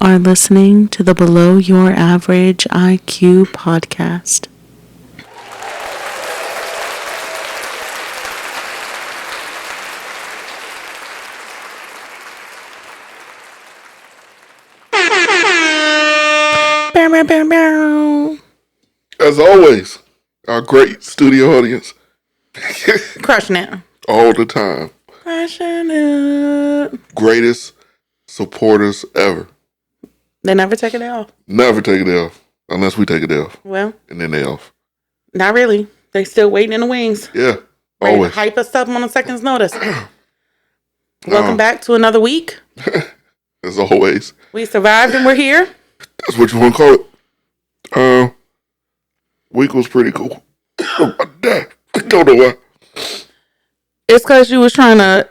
are listening to the Below Your Average IQ podcast. As always, our great studio audience. Crushing it. All the time. Crushing it. Greatest supporters ever. They never take it off. Never take it off. Unless we take it off. Well. And then they off. Not really. They still waiting in the wings. Yeah. Ready Always. to hype us up on a second's notice. Welcome back to another week. As always. We survived and we're here. That's what you want to call it. Week was pretty cool. I don't know why. It's because you was trying to,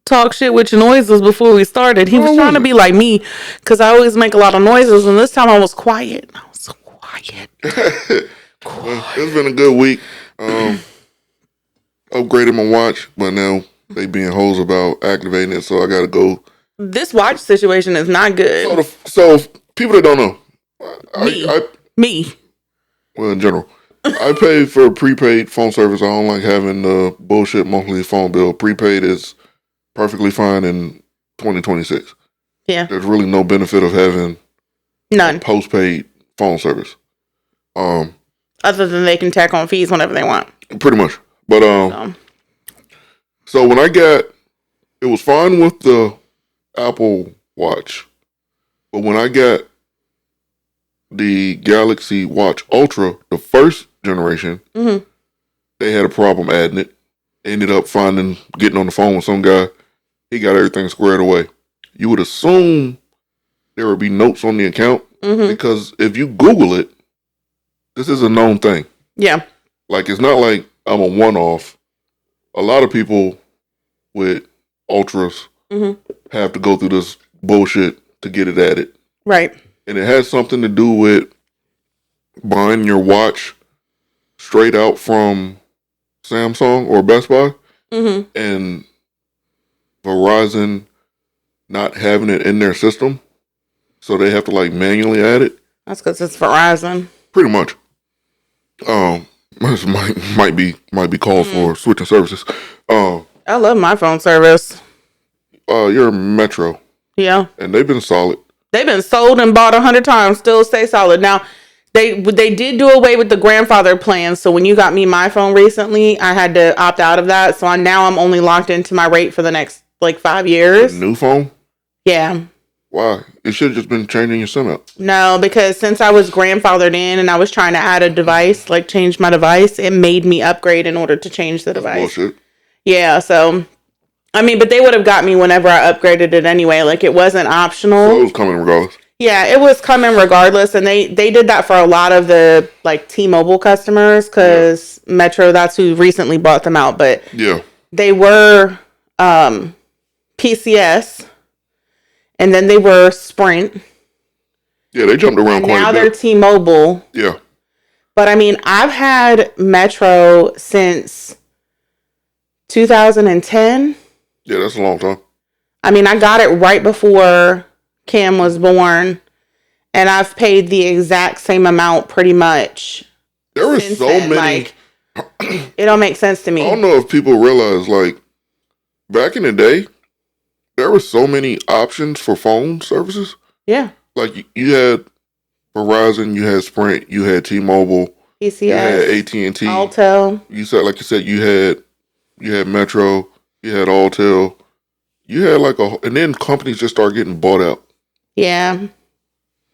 talk shit with your noises before we started. He was trying to be like me, because I always make a lot of noises, and this time I was quiet. I was so quiet. Well, it's been a good week. Upgraded my watch, but now they being hoes about activating it, so I got to go. This watch situation is not good. So people that don't know. Me. Well, in general. I pay for prepaid phone service. I don't like having the bullshit monthly phone bill. Prepaid is perfectly fine in 2026. Yeah. There's really no benefit of having none postpaid phone service. Other than they can tack on fees whenever they want. Pretty much. But so when I got, it was fine with the Apple Watch, but when I got the Galaxy Watch Ultra, the first generation, they had a problem adding it. Ended up getting on the phone with some guy. He got everything squared away. You would assume there would be notes on the account because if you Google it, this is a known thing. Yeah. Like, it's not like I'm a one-off. A lot of people with Ultras have to go through this bullshit to get it added. Right. And it has something to do with buying your watch straight out from Samsung or Best Buy and Verizon not having it in their system. So they have to manually add it. That's because it's Verizon. Pretty much. This might be called for switching services. I love my phone service. You're Metro. Yeah. And they've been solid. They've been sold and bought 100 times, still stay solid. Now, they did do away with the grandfather plan. So when you got me my phone recently, I had to opt out of that. So now I'm only locked into my rate for the next 5 years. A new phone? Yeah. Why? It should have just been changing your SIM out. No, because since I was grandfathered in and I was trying to add a device, change my device, it made me upgrade in order to change the device. Bullshit. Yeah, so but they would have got me whenever I upgraded it anyway. It wasn't optional. So it was coming regardless. Yeah, it was coming regardless. And they did that for a lot of the T-Mobile customers because Metro, that's who recently bought them out. But yeah, they were PCS and then they were Sprint. Yeah, they jumped around and quite a bit. Now they're T-Mobile. Yeah. But I've had Metro since 2010. Yeah, that's a long time. I got it right before Cam was born, and I've paid the exact same amount pretty much. There were so many. It don't make sense to me. I don't know if people realize, back in the day, there were so many options for phone services. Yeah. You had Verizon, you had Sprint, you had T-Mobile, PCS, you had AT&T, Alltel. You had Metro, you had Alltel. You had and then companies just started getting bought out. Yeah.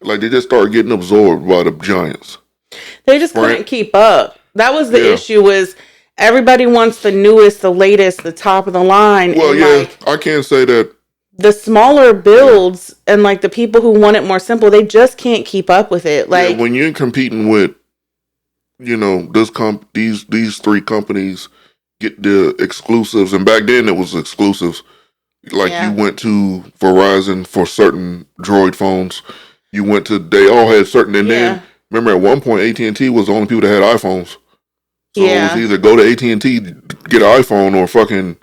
They just started getting absorbed by the giants. They just couldn't keep up. That was the issue, was everybody wants the newest, the latest, the top of the line. Well, and I can't say that. The smaller builds and the people who want it more simple, they just can't keep up with it. When you're competing with, these three companies get the exclusives, and back then it was exclusives. You went to Verizon for certain Droid phones. They all had certain, and then remember at one point AT&T was the only people that had iPhones. So it was either go to AT&T, get an iPhone, or fucking.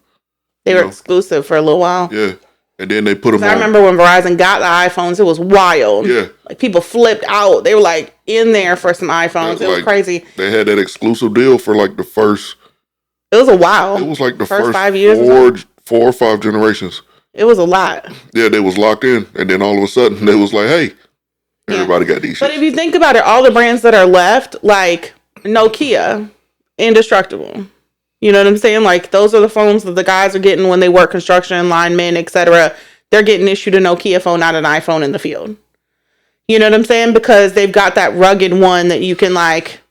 They were exclusive for a little while. Yeah. And then they put them on. I remember when Verizon got the iPhones, it was wild. Yeah. Like, people flipped out. They were, like, in there for some iPhones. It was crazy. They had that exclusive deal for, like, the first... It was a while. It was, like, the first 5 years four or five generations. It was a lot. Yeah, they was locked in. And then all of a sudden, they was like, hey, everybody got these shit. But if you think about it, all the brands that are left, like Nokia, indestructible. You know what I'm saying? Like, those are the phones that the guys are getting when they work construction, linemen, etc. They're getting issued a Nokia phone, not an iPhone in the field. You know what I'm saying? Because they've got that rugged one that you can, like,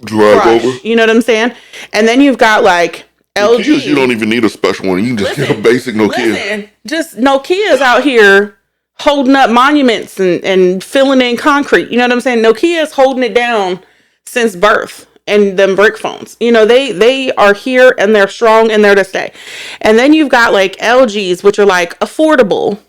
drive over. You know what I'm saying? And then you've got, like, LG. Nokias, you don't even need a special one. You can just get a basic Nokia. Just Nokia's out here holding up monuments and filling in concrete. You know what I'm saying? Nokia's holding it down since birth. And them brick phones, you know, they are here and they're strong and they're to stay. And then you've got, like, LGs, which are, like, affordable.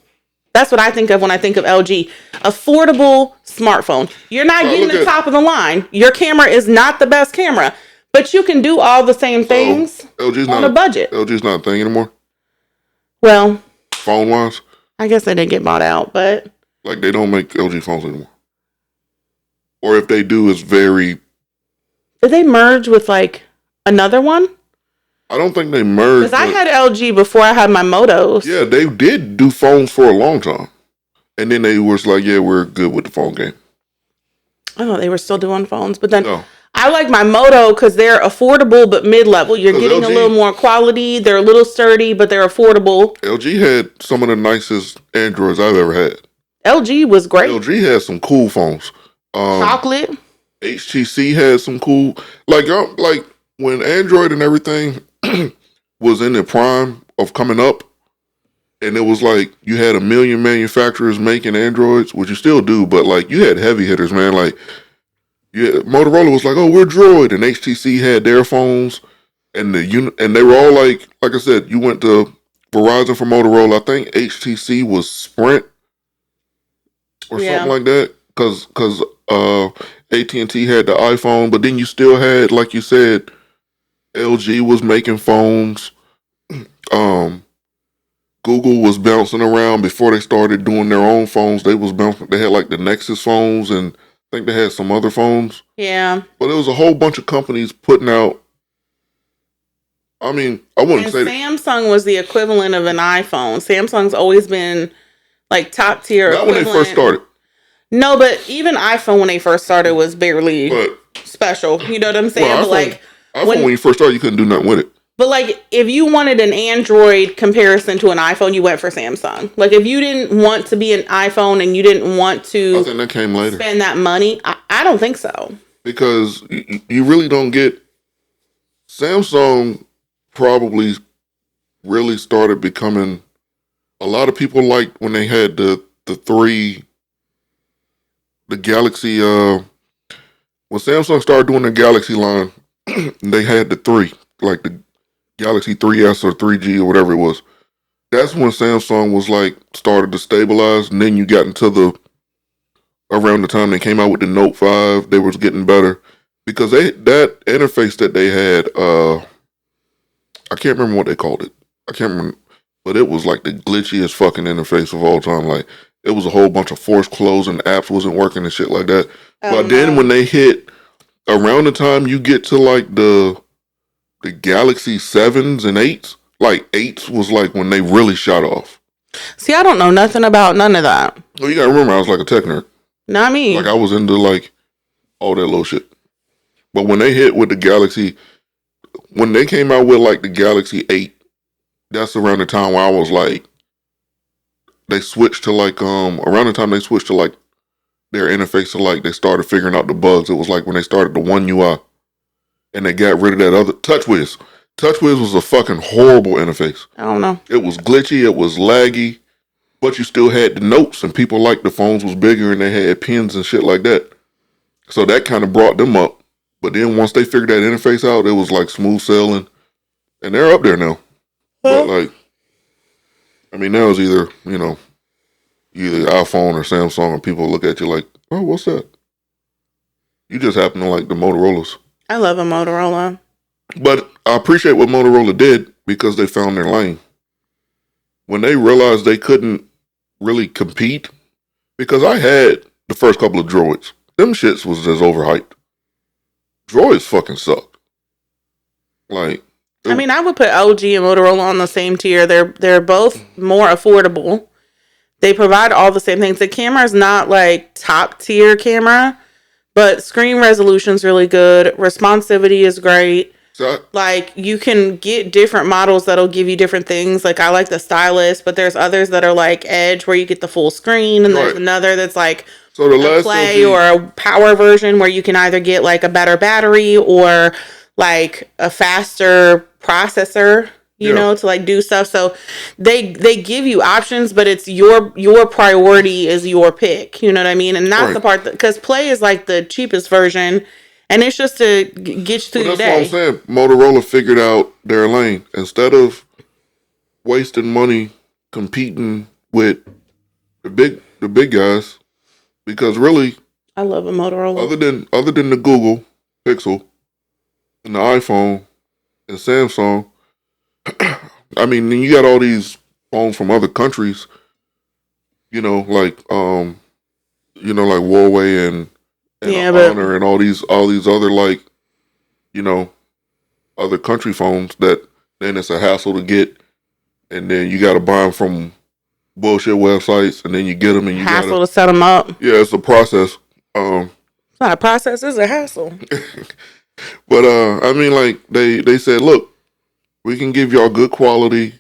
That's what I think of when I think of LG. Affordable smartphone. You're not getting the top of the line. Your camera is not the best camera, but you can do all the same things on a budget. LG's not a thing anymore. Well, phone wise, I guess they didn't get bought out, but like, they don't make LG phones anymore. Or if they do, it's very... Did they merge with, like, another one? I don't think they merged. Because I had LG before I had my Motos. Yeah, they did do phones for a long time. And then they was like, yeah, we're good with the phone game. I thought they were still doing phones. But then I like my Moto because they're affordable but mid-level. You're getting LG, a little more quality. They're a little sturdy, but they're affordable. LG had some of the nicest Androids I've ever had. LG was great. LG had some cool phones. Chocolate. HTC had some cool, like when Android and everything was in the prime of coming up, and it was like you had a million manufacturers making Androids, which you still do, but like you had heavy hitters, man. Like, Motorola was like, oh, we're Droid, and HTC had their phones, and they were all like I said, you went to Verizon for Motorola. I think HTC was Sprint or something like that, because AT&T had the iPhone, but then you still had, like you said, LG was making phones. Google was bouncing around before they started doing their own phones. They had like the Nexus phones, and I think they had some other phones. Yeah. But there was a whole bunch of companies putting out. I mean, I wouldn't say Samsung was the equivalent of an iPhone. Samsung's always been, like, top tier. Not when they first started. No, but even iPhone when they first started was barely special. You know what I'm saying? Well, iPhone, when you first started, you couldn't do nothing with it. But, like, if you wanted an Android comparison to an iPhone, you went for Samsung. Like, if you didn't want to be an iPhone and you didn't want to I think that came later. Spend that money, I don't think so. Because you really don't get... Samsung probably really started becoming... A lot of people liked when they had the three... The Galaxy, when Samsung started doing the Galaxy line, they had the three, like the Galaxy 3S or 3G or whatever it was. That's when Samsung was like, started to stabilize, and then you got into around the time they came out with the Note 5, they was getting better. Because that interface that they had, I can't remember what they called it. I can't remember, but it was like the glitchiest fucking interface of all time. Like, it was a whole bunch of forced close and apps wasn't working and shit like that. But then when they hit around the time you get to like the Galaxy 7s and 8s, like 8s was like when they really shot off. See, I don't know nothing about none of that. Well, you gotta remember, I was like a tech nerd. Not me. Like, I was into like all that little shit. But when they hit with the Galaxy, when they came out with like the Galaxy 8, that's around the time where I was like, they switched to like, around the time they switched to like their interface, to like they started figuring out the bugs. It was like when they started the One UI and they got rid of that other TouchWiz. TouchWiz was a fucking horrible interface. I don't know. It was glitchy, it was laggy, but you still had the notes, and people liked the phones was bigger and they had pins and shit like that. So that kind of brought them up. But then once they figured that interface out, it was like smooth sailing, and they're up there now. But like, I mean, now it's either iPhone or Samsung, and people look at you like, oh, what's that? You just happen to like the Motorola's. I love a Motorola. But I appreciate what Motorola did because they found their lane. when they realized they couldn't really compete, because I had the first couple of droids. Them shits was just overhyped. Droids fucking suck. Like, I mean, I would put OG and Motorola on the same tier. They're both more affordable. They provide all the same things. The camera is not like top tier camera, but screen resolution is really good. Responsivity is great. Like, you can get different models that'll give you different things. Like, I like the stylus, but there's others that are like Edge where you get the full screen, and there's another that's like a play or a power version where you can either get like a better battery or like a faster processor, you know, to like do stuff. So they give you options, but it's your priority is your pick. You know what I mean? And that's the part because Play is like the cheapest version. And it's just to get you through the day. That's what I'm saying. Motorola figured out their lane. Instead of wasting money competing with the big guys, because really, I love a Motorola. Other than the Google Pixel and the iPhone and Samsung, I mean, you got all these phones from other countries. Like Huawei and Honor and all these other other country phones that then it's a hassle to get, and then you got to buy them from bullshit websites, and then you get them and you hassle to set them up. Yeah, it's a process. It's not a process; it's a hassle. But I mean, like they said, look, we can give y'all good quality,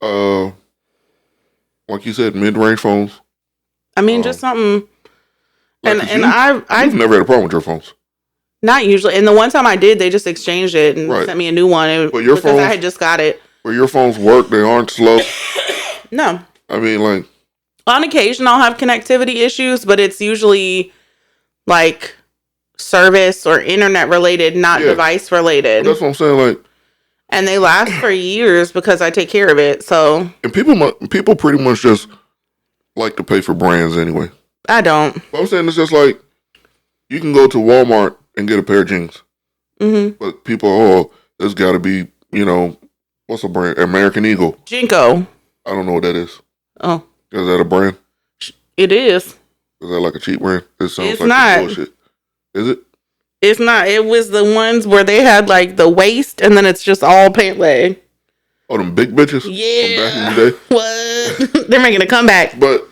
like you said, mid-range phones. I mean, just something. Like I've never had a problem with your phones. Not usually. And the one time I did, they just exchanged it and sent me a new one. Because I had just got it. But your phones work. They aren't slow. No. I mean, like, on occasion, I'll have connectivity issues, but it's usually like service or internet related, not device related. But that's what I'm saying. Like, and they last for years because I take care of it. So, and people pretty much just like to pay for brands anyway. I don't. But I'm saying it's just like you can go to Walmart and get a pair of jeans. Mm-hmm. But people, there's got to be, what's a brand? American Eagle. Jinko. I don't know what that is. Oh. Is that a brand? It is. Is that like a cheap brand? It sounds it's like not. Bullshit. Is it? It's not. It was the ones where they had like the waist and then it's just all pant leg. Oh, them big bitches? Yeah. From back in the day? What? They're making a comeback. But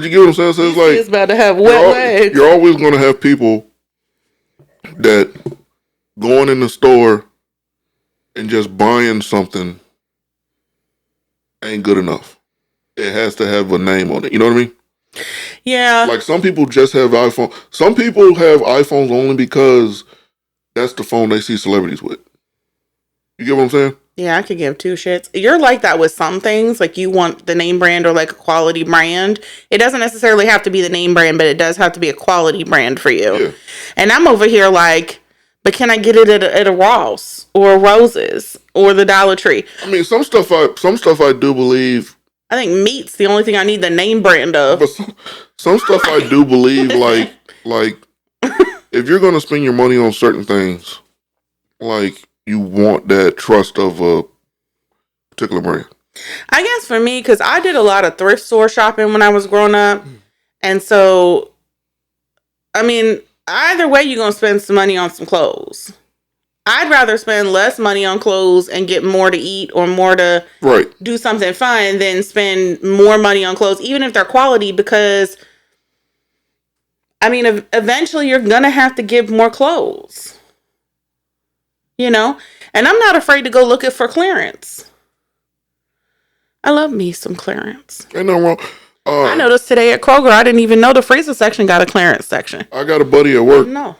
you get what I'm saying? So it's like it's about to have wet legs. You're always going to have people that going in the store and just buying something ain't good enough. It has to have a name on it. You know what I mean? Yeah. Like some people just have iPhone. Some people have iPhones only because that's the phone they see celebrities with. You get what I'm saying? Yeah, I could give two shits. You're like that with some things. Like you want the name brand or like a quality brand. It doesn't necessarily have to be the name brand, but it does have to be a quality brand for you. Yeah. And I'm over here like, but can I get it at a Ross or a Rose's or the Dollar Tree? I mean, some stuff I do believe. I think meat's the only thing I need the name brand of. But some stuff I do believe like if you're going to spend your money on certain things, like you want that trust of a particular brand. I guess for me, because I did a lot of thrift store shopping when I was growing up. And so, I mean, either way, you're going to spend some money on some clothes. I'd rather spend less money on clothes and get more to eat or more to do something fun than spend more money on clothes, even if they're quality, because, I mean, eventually you're going to have to give more clothes. You know? And I'm not afraid to go look for clearance. I love me some clearance. Ain't no wrong. I noticed today at Kroger, I didn't even know the freezer section got a clearance section. I got a buddy at work. No.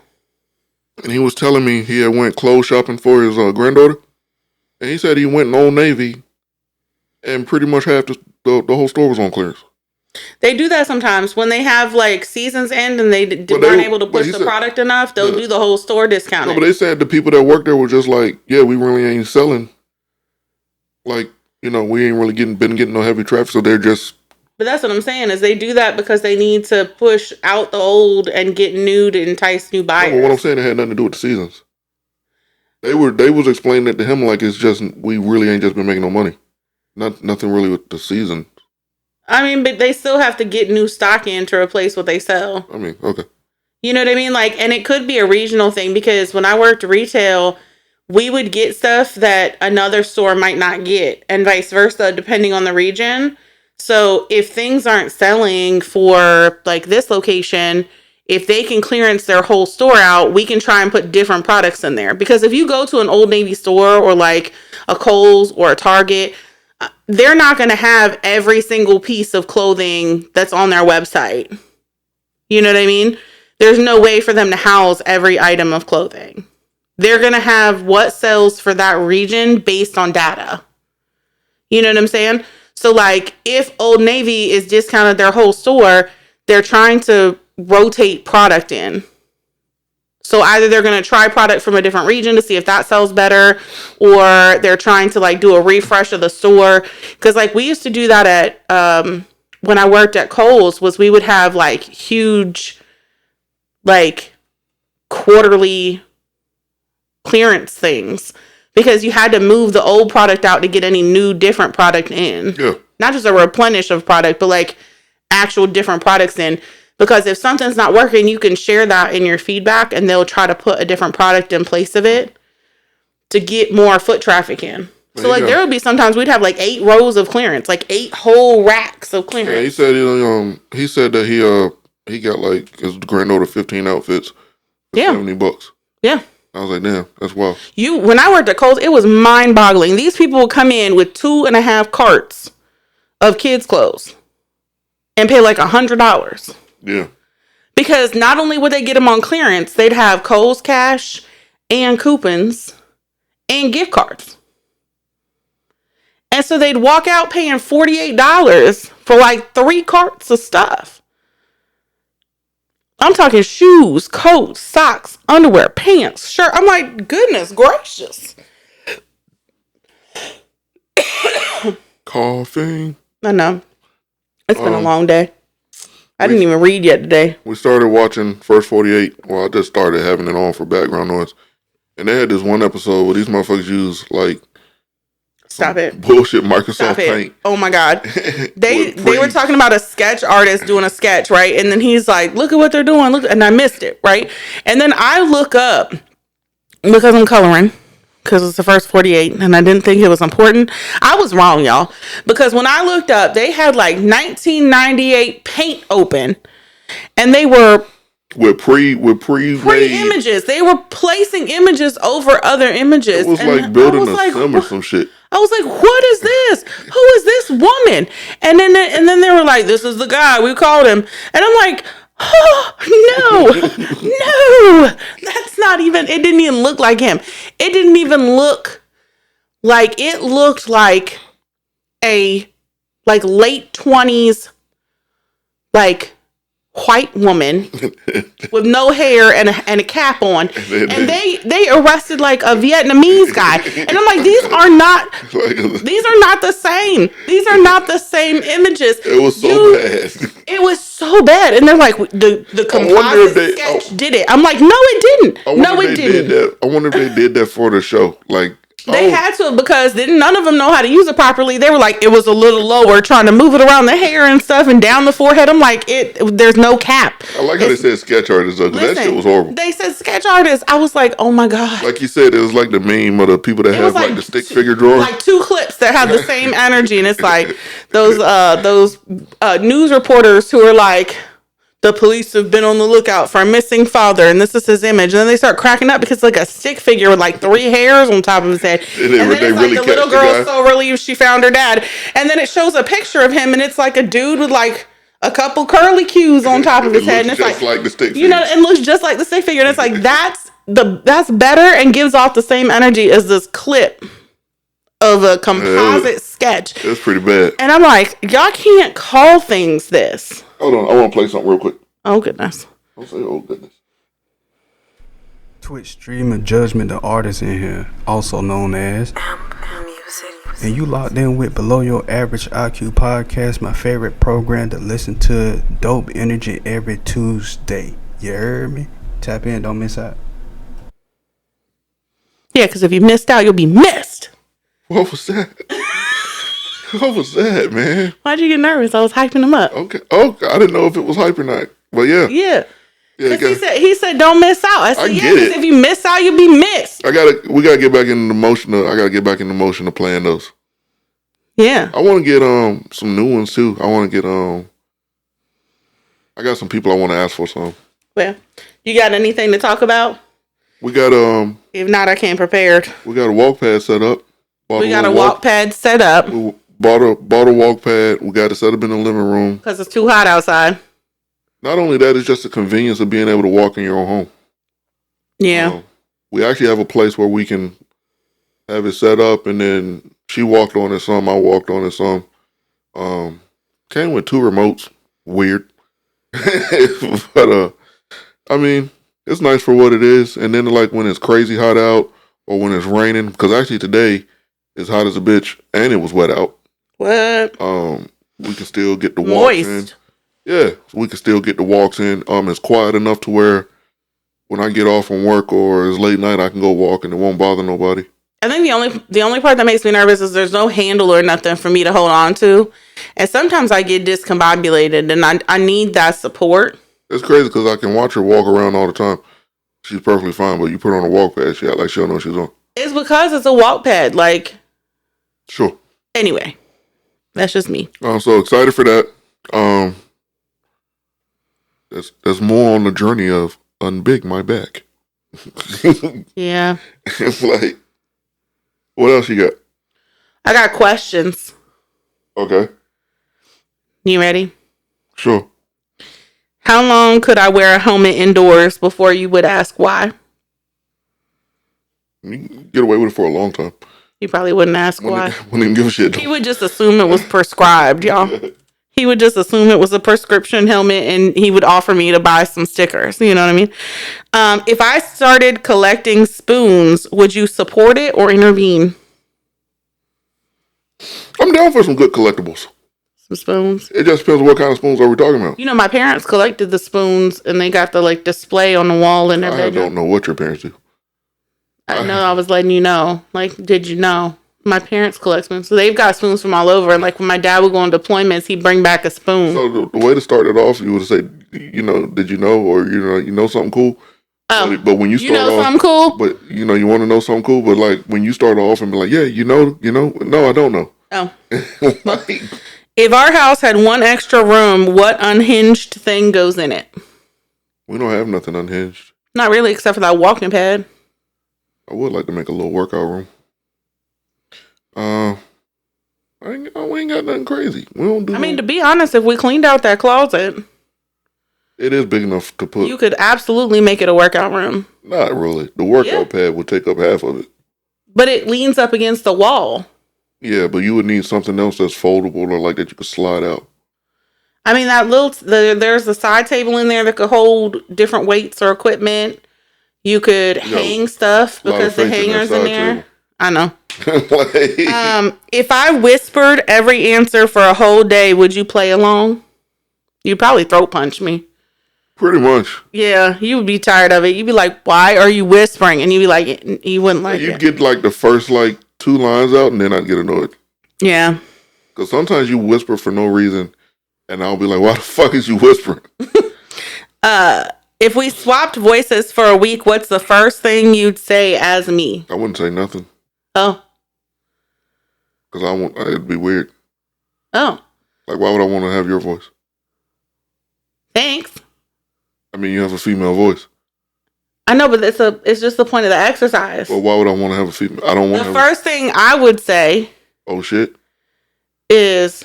And he was telling me he had went clothes shopping for his granddaughter. And he said he went in Old Navy and pretty much half the whole store was on clearance. They do that sometimes when they have like seasons end and they weren't able to push the product enough. They'll do the whole store discount. No, but they said the people that work there were just like, yeah, we really ain't selling. Like, we ain't really been getting no heavy traffic, so they're just. But that's what I'm saying is they do that because they need to push out the old and get new to entice new buyers. No, but what I'm saying, it had nothing to do with the seasons. They was explaining it to him like it's just we really ain't just been making no money. Nothing really with the season. I mean, but they still have to get new stock in to replace what they sell. I mean, okay. You know what I mean? Like, and it could be a regional thing because when I worked retail, we would get stuff that another store might not get and vice versa, depending on the region. So if things aren't selling for like this location, if they can clearance their whole store out, we can try and put different products in there. Because if you go to an Old Navy store or like a Kohl's or a Target, they're not going to have every single piece of clothing that's on their website. You know what I mean? There's no way for them to house every item of clothing. They're going to have what sells for that region based on data. You know what I'm saying? So like if Old Navy is discounted their whole store, they're trying to rotate product in. So either they're going to try product from a different region to see if that sells better, or they're trying to like do a refresh of the store. Because like we used to do that at when I worked at Kohl's, was we would have like huge like quarterly clearance things because you had to move the old product out to get any new different product in. Yeah. Not just a replenish of product, but like actual different products in. Because if something's not working, you can share that in your feedback and they'll try to put a different product in place of it to get more foot traffic in. So like there would be sometimes we'd have like 8 rows of clearance, like 8 whole racks of clearance. Yeah, he said that he got like his grand total 15 outfits for $70. Yeah. I was like, damn, that's wild. When I worked at Kohl's, it was mind boggling. These people would come in with 2.5 carts of kids' clothes and pay like $100. Yeah. Because not only would they get them on clearance, they'd have Kohl's cash and coupons and gift cards. And so they'd walk out paying $48 for like 3 carts of stuff. I'm talking shoes, coats, socks, underwear, pants, shirt. I'm like, goodness gracious. Coughing. I know. It's been a long day. I didn't even read yet today. We started watching First 48. Well, I just started having it on for background noise. And they had this one episode where these motherfuckers use like Stop it. Bullshit Microsoft Paint. Oh my God. They were talking about a sketch artist doing a sketch, right? And then he's like, look at what they're doing. Look, and I missed it, right? And then I look up because I'm coloring. Because it's the First 48 and I didn't think it was important. I was wrong, y'all. Because when I looked up, they had like 1998 paint open and they were with pre-images. They were placing images over other images. It was and like building a sim or some shit. I was like, what is this? Who is this woman? And then they were like, this is the guy. We called him. And I'm like, oh, no, that's not even, it didn't even look like him. It didn't even look like, it looked like a, like late 20s, like white woman with no hair and a cap on. And they arrested like a Vietnamese guy. And I'm like, these are not the same. These are not the same images. It was so bad. It was so bad. And they're like, the composite sketch did it. I'm like, no, it didn't. No, it didn't. I wonder if they did that for the show. Like, they had to, because none of them know how to use it properly. They were like, it was a little lower, trying to move it around the hair and stuff and down the forehead. I'm like, there's no cap. I like how they said sketch artist though, because that shit was horrible. They said sketch artist. I was like, oh my God. Like you said, it was like the meme of the people that have like the stick figure drawing. Like 2 clips that have the same energy. And it's like those news reporters who are like, the police have been on the lookout for a missing father, and this is his image. And then they start cracking up because it's like a stick figure with like 3 hairs on top of his head. And then it's like the little girl so relieved she found her dad. And then it shows a picture of him, and it's like a dude with like a couple curly cues on top of his head. And it's like the stick figure. You know, it looks just like the stick figure. And it's like, that's better and gives off the same energy as this clip of a composite sketch. It's pretty bad. And I'm like, y'all can't call things this. Hold on, I want to play something real quick. Oh, goodness. I'll say, oh, goodness. Twitch streamer Judgment the Artist in here, also known as. And you locked in with Below Your Average IQ Podcast, my favorite program to listen to. Dope energy every Tuesday. You heard me? Tap in, don't miss out. Yeah, because if you missed out, you'll be missed. What was that? What was that, man? Why'd you get nervous? I was hyping him up. Okay. Oh, I didn't know if it was hype or not. But yeah. Yeah. Yeah, He said don't miss out. I said, get because it. if you miss out, you'll be missed. we gotta get back in the motion of, I gotta get back in the motion of playing those. Yeah. I wanna get some new ones too. I wanna get I got some people I wanna ask for some. Well, you got anything to talk about? We got If not, I came prepared. we got a walk pad set up. We got a walk pad set up. We bought a walk pad. We got it set up in the living room. Because it's too hot outside. Not only that, it's just the convenience of being able to walk in your own home. Yeah. We actually have a place where we can have it set up, and then she walked on it some, I walked on it some. Came with 2 remotes. Weird. But I mean, it's nice for what it is. And then like when it's crazy hot out or when it's raining, because actually today it's hot as a bitch and it was wet out. What? We can still get the walks in. Moist. Yeah, we can still get the walks in. It's quiet enough to where when I get off from work or it's late night, I can go walk and it won't bother nobody. I think the only part that makes me nervous is there's no handle or nothing for me to hold on to. And sometimes I get discombobulated and I need that support. It's crazy because I can watch her walk around all the time. She's perfectly fine, but you put her on a walk pad, she act like she don't know what she's on. It's because it's a walk pad. Like, Sure. anyway, that's just me. I'm so excited for that. That's more on the journey of unbig my back. Yeah. Like, what else you got? I got questions. Okay. You ready? Sure. How long could I wear a helmet indoors before you would ask why? You can get away with it for a long time. You probably wouldn't ask why. Wouldn't even give a shit. He would just assume it was prescribed, y'all. He would just assume it was a prescription helmet and he would offer me to buy some stickers. You know what I mean? If I started collecting spoons, would you support it or intervene? I'm down for some good collectibles. Some spoons? It just depends on what kind of spoons are we talking about. You know, my parents collected the spoons and they got the like display on the wall in their I bedroom. don't know what your parents do. I know, I was letting you know. Like, did you know? My parents collect spoons. So they've got spoons from all over. And like when my dad would go on deployments, he'd bring back a spoon. So the way to start it off, you would say, you know, did you know, or you know something cool. Oh, but when you start off, something cool? But you know, you want to know something cool. But like when you start off and be like, yeah, you know, no, I don't know. Oh. Like, If our house had one extra room, what unhinged thing goes in it? we don't have nothing unhinged. Not really, except for that walking pad. I would like to make a little workout room. We ain't got nothing crazy. We don't do. I mean, to be honest, if we cleaned out that closet, it is big enough to put. you could absolutely make it a workout room. Not really. The workout pad would take up half of it. But it leans up against the wall. Yeah, but you would need something else that's foldable or like that you could slide out. I mean, there's a side table in there that could hold different weights or equipment. You could hang stuff because the hanger's in there. Table. I know. Like, if I whispered every answer for a whole day, would you play along? You'd probably throat punch me. Pretty much. Yeah, you would be tired of it. You'd be like, "Why are you whispering?" And you'd be like, "You wouldn't like it." You'd get like the first like 2 lines out, and then I'd get annoyed. Yeah. Because sometimes you whisper for no reason, and I'll be like, "Why the fuck is you whispering?" If we swapped voices for a week, what's the first thing you'd say as me? I wouldn't say nothing. Oh. Because it'd be weird. Oh. Like, why would I want to have your voice? Thanks. I mean, you have a female voice. I know, but it's just the point of the exercise. Well, why would I want to have a female? I don't want to The first thing I would say. Oh, shit. Is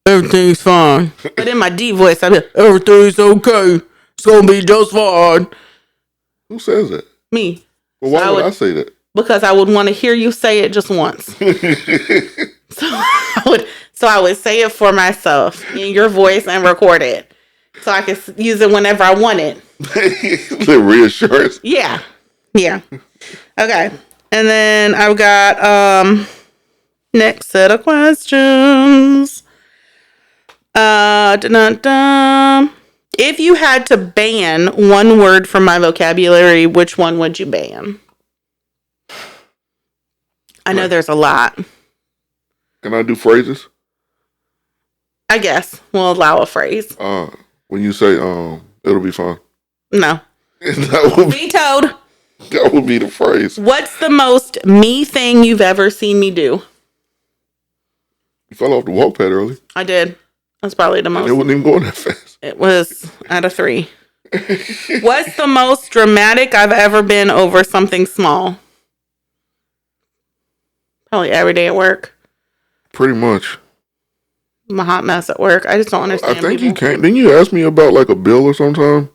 everything's fine. But in my deep voice, I'd be like, everything's okay. It's going to be just fine. Who says that? Me. Well, why would I say that? Because I would want to hear you say it just once. So I would say it for myself in your voice and record it. So I could use it whenever I want it. The reassurance. Yeah. Yeah. Okay. And then I've got next set of questions. If you had to ban one word from my vocabulary, which one would you ban? I know there's a lot. Can I do phrases? I guess we'll allow a phrase. When you say it'll be fine. No. Vetoed. That would be the phrase. What's the most me thing you've ever seen me do? You fell off the walk pad early. I did. That's probably the most. And it wasn't even going that fast. It was out of 3. What's the most dramatic I've ever been over something small? Probably every day at work. Pretty much. I'm a hot mess at work. I just don't understand. I think people. you can't. Didn't you ask me about like a bill or sometime?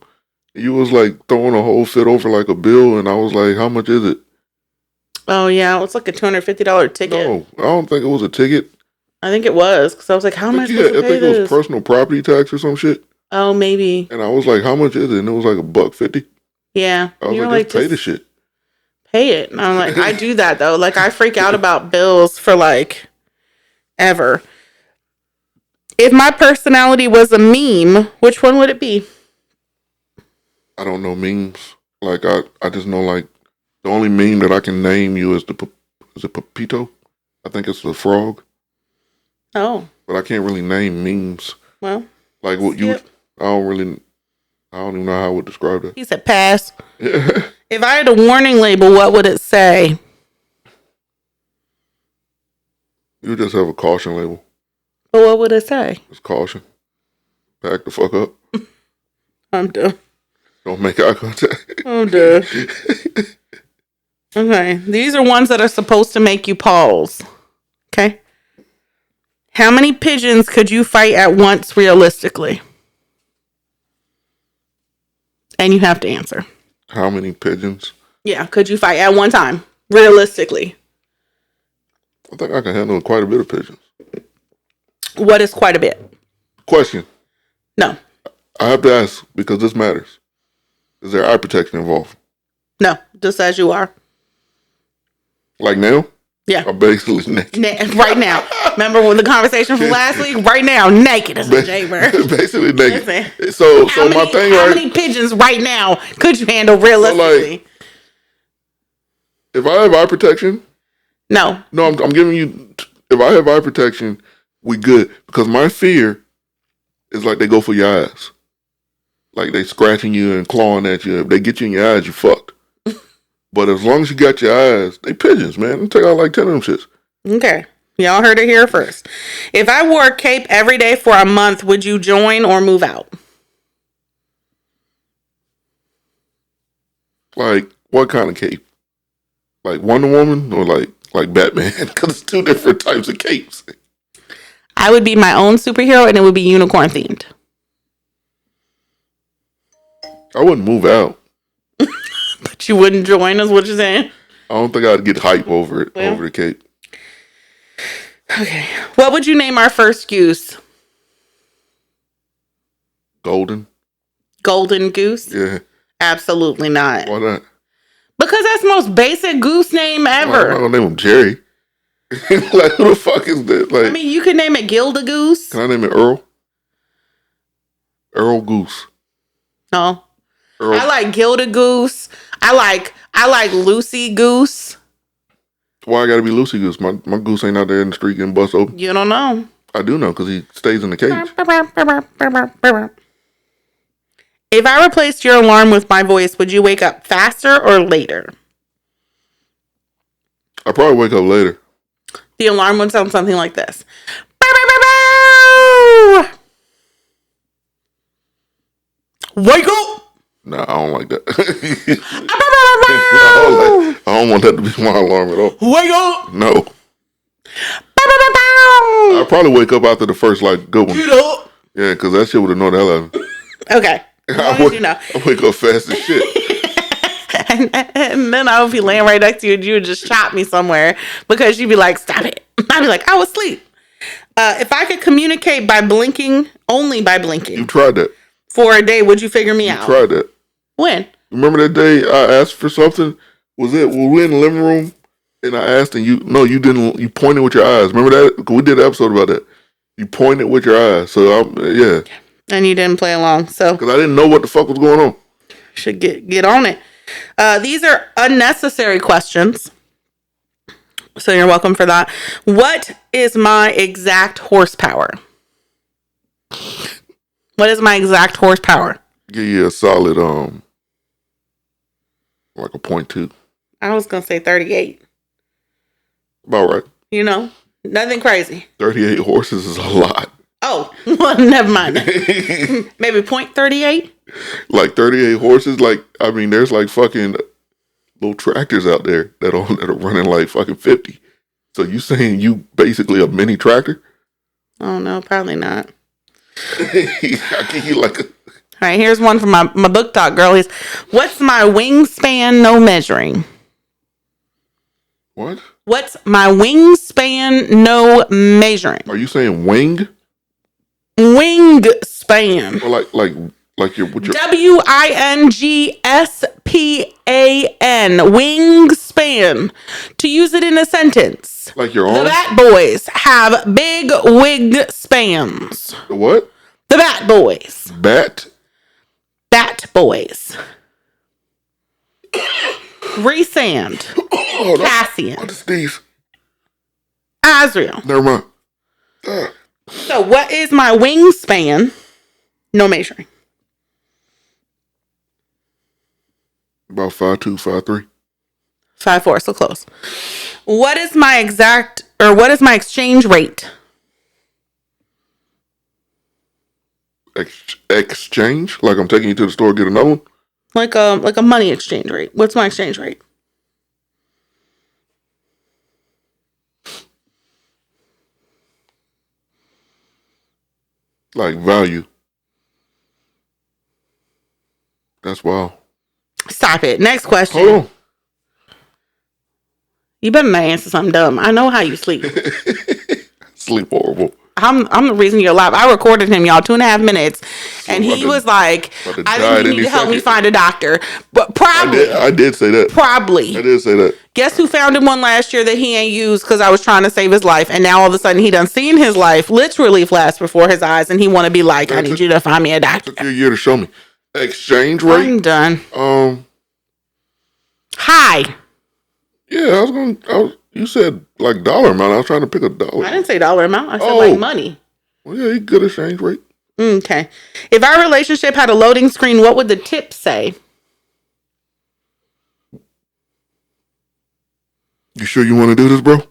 You was like throwing a whole fit over like a bill, and I was like, "How much is it?" Oh yeah, it's like a $250 ticket. No, I don't think it was a ticket. I think it was because I was like, "How much?" I think it was personal property tax or some shit. Oh, maybe. And I was like, "How much is it?" And it was like $1.50. Yeah, I was like, "Just pay the shit." Pay it. And I'm like, I do that though. Like I freak out about bills for like ever. If my personality was a meme, which one would it be? I don't know memes. Like I just know like the only meme that I can name you is is it Pepito? I think it's the frog. Oh. But I can't really name memes. Well. Like what you I don't even know how I would describe that. He said pass. Yeah. If I had a warning label, what would it say? You just have a caution label. But what would it say? It's caution. Back the fuck up. I'm done. Don't make eye contact. I'm done. Okay. These are ones that are supposed to make you pause. Okay. How many pigeons could you fight at once realistically? And you have to answer. How many pigeons? Yeah, could you fight at one time realistically? I think I can handle quite a bit of pigeons. What is quite a bit? Question. No. I have to ask because this matters. Is there eye protection involved? No, just as you are. Like now? Yeah. I'm basically naked. Right now. Remember when the conversation from last week? Right now, naked as a jaybird. Basically naked. Listen, so my thing, how many pigeons right now could you handle realistically? So if I have eye protection, no, I'm giving you. If I have eye protection, we good because my fear is like they go for your eyes, like they scratching you and clawing at you. If they get you in your eyes, you fucked. But as long as you got your eyes, they pigeons, man. I'll take out like 10 of them shits. Okay. Y'all heard it here first. If I wore a cape every day for a month, would you join or move out? Like, what kind of cape? Like Wonder Woman or like Batman? Because it's 2 different types of capes. I would be my own superhero and it would be unicorn themed. I wouldn't move out. But you wouldn't join is what you're saying? I don't think I'd get hype over it, over the cape. Okay. What would you name our first goose? Golden? Golden goose? Yeah. Absolutely not. Why not? Because that's the most basic goose name ever. I'm not gonna name him Jerry. Like, who the fuck is that? Like, I mean, you could name it Gilda Goose. Can I name it Earl? Earl Goose. No. Earl. I like Gilda Goose. I like Lucy Goose. Why I gotta be Lucy Goose? My goose ain't out there in the street getting bust open. You don't know. I do know because he stays in the cage. If I replaced your alarm with my voice, would you wake up faster or later? I probably wake up later. The alarm would sound something like this. Wake up! Nah, I don't like that. I don't want that to be my alarm at all. Wake up! No. I probably wake up after the first like good one. Get up! Yeah, because that shit would annoy the hell out of me. Okay. I wake up fast as shit. And then I would be laying right next to you and you would just chop me somewhere because you'd be like, stop it. I'd be like, I was asleep. If I could communicate by blinking, only by blinking. You tried that. For a day, would you figure me out? You tried that. When? Remember that day I asked for something? Were we in the living room? And I asked and you didn't. You pointed with your eyes. Remember that? We did an episode about that. You pointed with your eyes. So, yeah. And you didn't play along. So because I didn't know what the fuck was going on. Should get on it. These are unnecessary questions. So you're welcome for that. What is my exact horsepower? What is my exact horsepower? Give you a solid like a 0.2. I was gonna say 38. About right. You know, nothing crazy. 38 horses is a lot. Oh, well, never mind that. Maybe 0.38. Like 38 horses. Like, I mean, there's like fucking little tractors out there that are running like fucking 50. So you saying you basically a mini tractor? Oh no, probably not. I give you like a. All right, here's one from my book talk girl. Is what's my wingspan? No measuring. What? What's my wingspan? No measuring. Are you saying wing? Wingspan. Or like your with your WINGSPAN. Wingspan. To use it in a sentence. like your The arms? Bat Boys have big wig spans. The what? The Bat Boys. Bat? Bat Boys. Resand. Oh, Cassian. that's Steve. Azrael. Never mind. So what is my wingspan? No measuring. About 5'2", 5'3". 5'4", so close. What is my exchange rate? Exchange? Like I'm taking you to the store to get another one? Like a money exchange rate. What's my exchange rate? Like value. That's wild. Stop it. Next question. Hold on. You better not answer something dumb. I know how you sleep. Sleep horrible. I'm the reason you're alive. I recorded him, y'all, 2.5 minutes, and he was like, "I think you need to help me find a doctor." But probably, I did say that. Probably. I did say that. Guess who found him one last year that he ain't used because I was trying to save his life, and now all of a sudden he done seen his life literally flash before his eyes, and he want to be like, "I need you to find me a doctor." Took you a year to show me. Exchange rate. I'm done. Hi. Yeah, you said like dollar amount. I was trying to pick a dollar. I didn't say dollar amount. I said like money. Well, yeah, you good exchange rate. Okay. If our relationship had a loading screen, what would the tip say? You sure you want to do this, bro?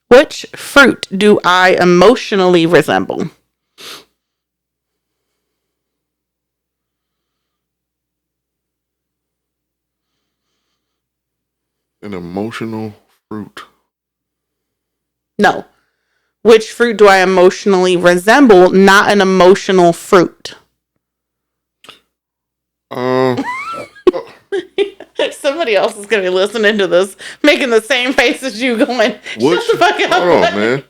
Which fruit do I emotionally resemble? An emotional fruit. No. Which fruit do I emotionally resemble? Not an emotional fruit. Somebody else is going to be listening to this, making the same face as you, going, shut the fuck up. Hold on, man.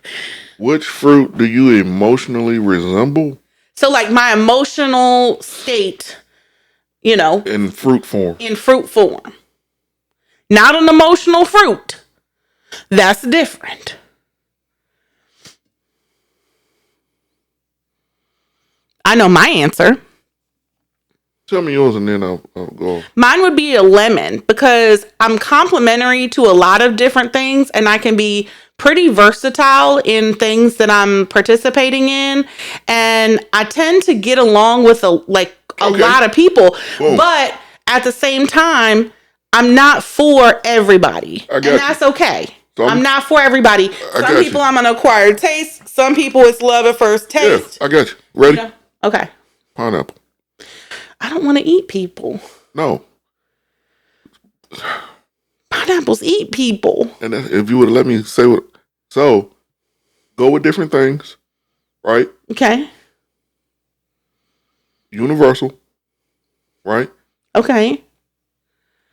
Which fruit do you emotionally resemble? So, like, my emotional state, in fruit form. In fruit form. Not an emotional fruit. That's different. I know my answer. Tell me yours and then I'll go. Mine would be a lemon because I'm complimentary to a lot of different things and I can be pretty versatile in things that I'm participating in. And I tend to get along with a lot of people. Boom. But at the same time, I'm not for everybody. And that's okay. So I'm not for everybody. Some people I'm an acquired taste. Some people it's love at first taste. Yeah, I got you. Ready? Okay. Pineapple. I don't want to eat people. No. Pineapples eat people. And if you would have let me say what... So, go with different things, right? Okay. Universal, right? Okay.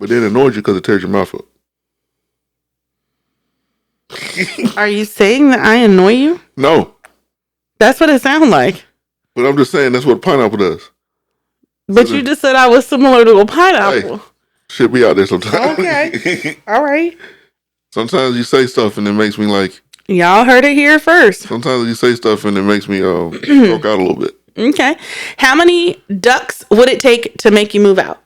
But then it annoys you because it tears your mouth up. Are you saying that I annoy you? No. That's what it sounds like. But I'm just saying that's what pineapple does. But you just said I was similar to a pineapple. Hey, shit be out there sometimes. Okay. All right. Sometimes you say stuff and it makes me like... Y'all heard it here first. Sometimes you say stuff and it makes me stroke out a little bit. Okay. How many ducks would it take to make you move out?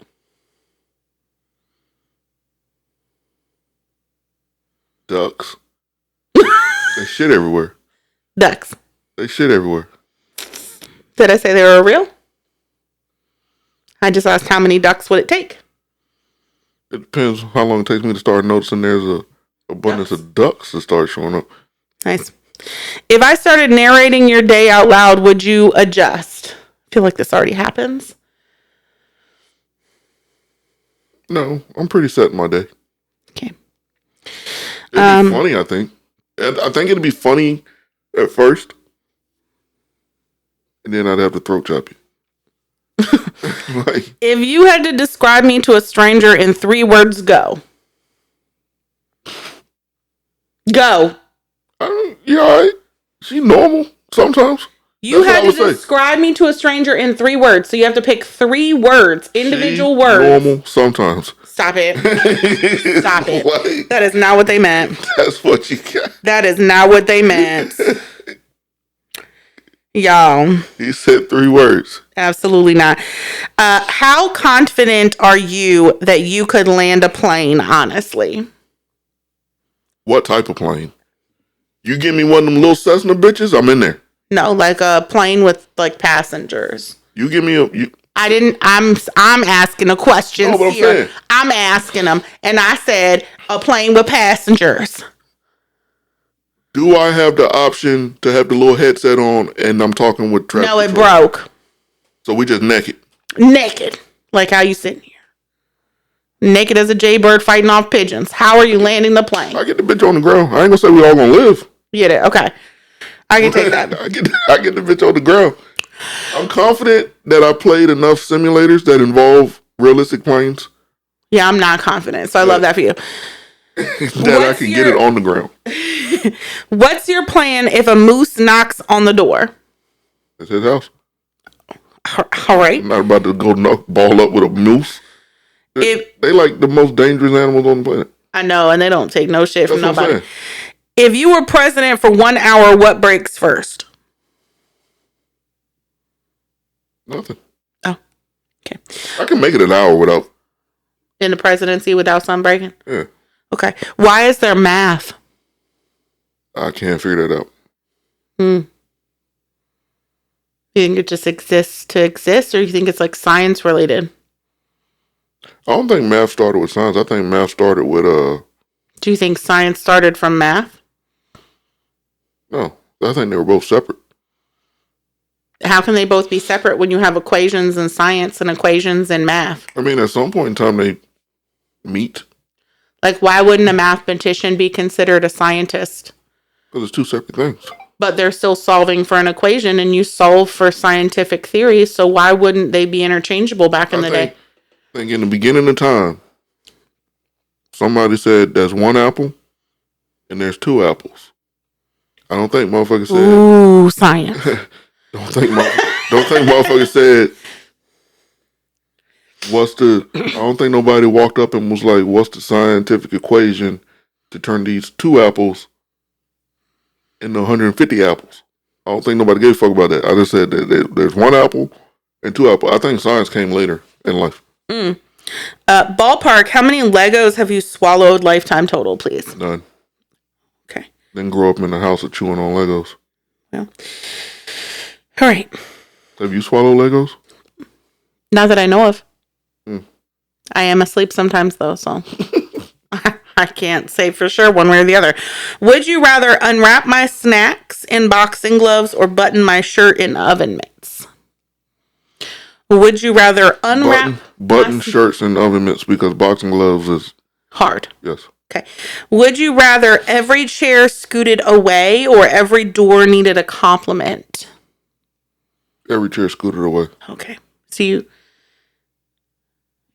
Ducks. They shit everywhere. Ducks. They shit everywhere. Did I say they were real? I just asked how many ducks would it take? It depends how long it takes me to start noticing there's a abundance of ducks to start showing up. Nice. If I started narrating your day out loud, would you adjust? I feel like this already happens. No, I'm pretty set in my day. Okay. It'd be funny, I think. I think it'd be funny at first. And then I'd have to throat chop you. Like, if you had to describe me to a stranger in 3 words, go. Go. You all right? She normal sometimes. You had to describe me to a stranger in 3 words. So you have to pick 3 words, individual words. Normal sometimes. Stop it. Stop it. What? That is not what they meant. That's what you got. That is not what they meant. Y'all. He said 3 words. Absolutely not. How confident are you that you could land a plane, honestly? What type of plane? You give me one of them little Cessna bitches, I'm in there. No, like a plane with like passengers. You give me I'm asking a question here. I'm asking them, and I said a plane with passengers. Do I have the option to have the little headset on and I'm talking with traffic? No, it broke. So we just naked. Naked. Like how you sitting here. Naked as a jaybird fighting off pigeons. How are you landing the plane? I get the bitch on the ground. I ain't gonna say we all gonna live. You get it? Okay. I can take that. I get the bitch on the ground. I'm confident that I played enough simulators that involve realistic planes. Yeah, I'm not confident. So I love that for you. That I can get it on the ground. What's your plan if a moose knocks on the door? It's his house. All right. I'm not about to go ball up with a moose. They like the most dangerous animals on the planet. I know, and they don't take no shit from That's nobody. If you were president for 1 hour, what breaks first? Nothing. Oh, okay. I can make it an hour without. In the presidency without sun breaking? Yeah. Okay. Why is there math? I can't figure that out. You think it just exists to exist, or you think it's like science related? I don't think math started with science. I think math started with Do you think science started from math? No, I think they were both separate. How can they both be separate when you have equations in science and equations in math? I mean, at some point in time, they meet. Like, why wouldn't a mathematician be considered a scientist? Because it's 2 separate things. But they're still solving for an equation, and you solve for scientific theory, so why wouldn't they be interchangeable back in the day? I think in the beginning of time, somebody said there's 1 apple and there's 2 apples. I don't think motherfucker said. Ooh, science. Don't think motherfucker said. I don't think nobody walked up and was like, "What's the scientific equation to turn these 2 apples into 150 apples?" I don't think nobody gave a fuck about that. I just said that there's 1 apple and 2 apples. I think science came later in life. Ballpark, how many Legos have you swallowed lifetime total, please? None. Okay. Didn't grow up in the house of chewing on Legos. Well, all right. Have you swallowed Legos? Not that I know of. I am asleep sometimes, though, so I can't say for sure one way or the other. Would you rather unwrap my snacks in boxing gloves or button my shirt in oven mitts? Would you rather unwrap button shirts and oven mitts because boxing gloves is hard? Yes. Okay. Would you rather every chair scooted away or every door needed a compliment? Every chair scooted away. Okay. So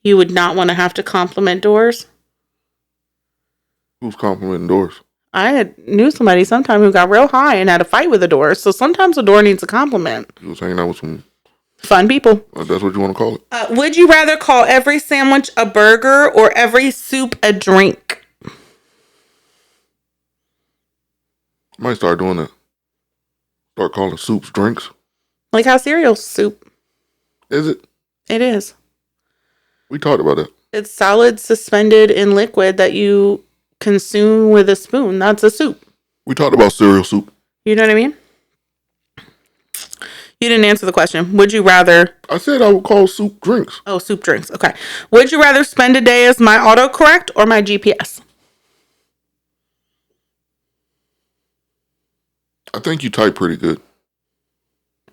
you would not want to have to compliment doors? Who's complimenting doors? I knew somebody sometime who got real high and had a fight with a door. So sometimes a door needs a compliment. He was hanging out with some fun people. That's what you want to call it. Would you rather call every sandwich a burger or every soup a drink? I might start doing that. Start calling soups drinks. Like how cereal's soup. Is it? It is. We talked about that. It's solid suspended in liquid that you consume with a spoon. That's a soup. We talked about cereal soup. You know what I mean? You didn't answer the question. Would you rather... I said I would call soup drinks. Oh, soup drinks. Okay. Would you rather spend a day as my autocorrect or my GPS? I think you type pretty good.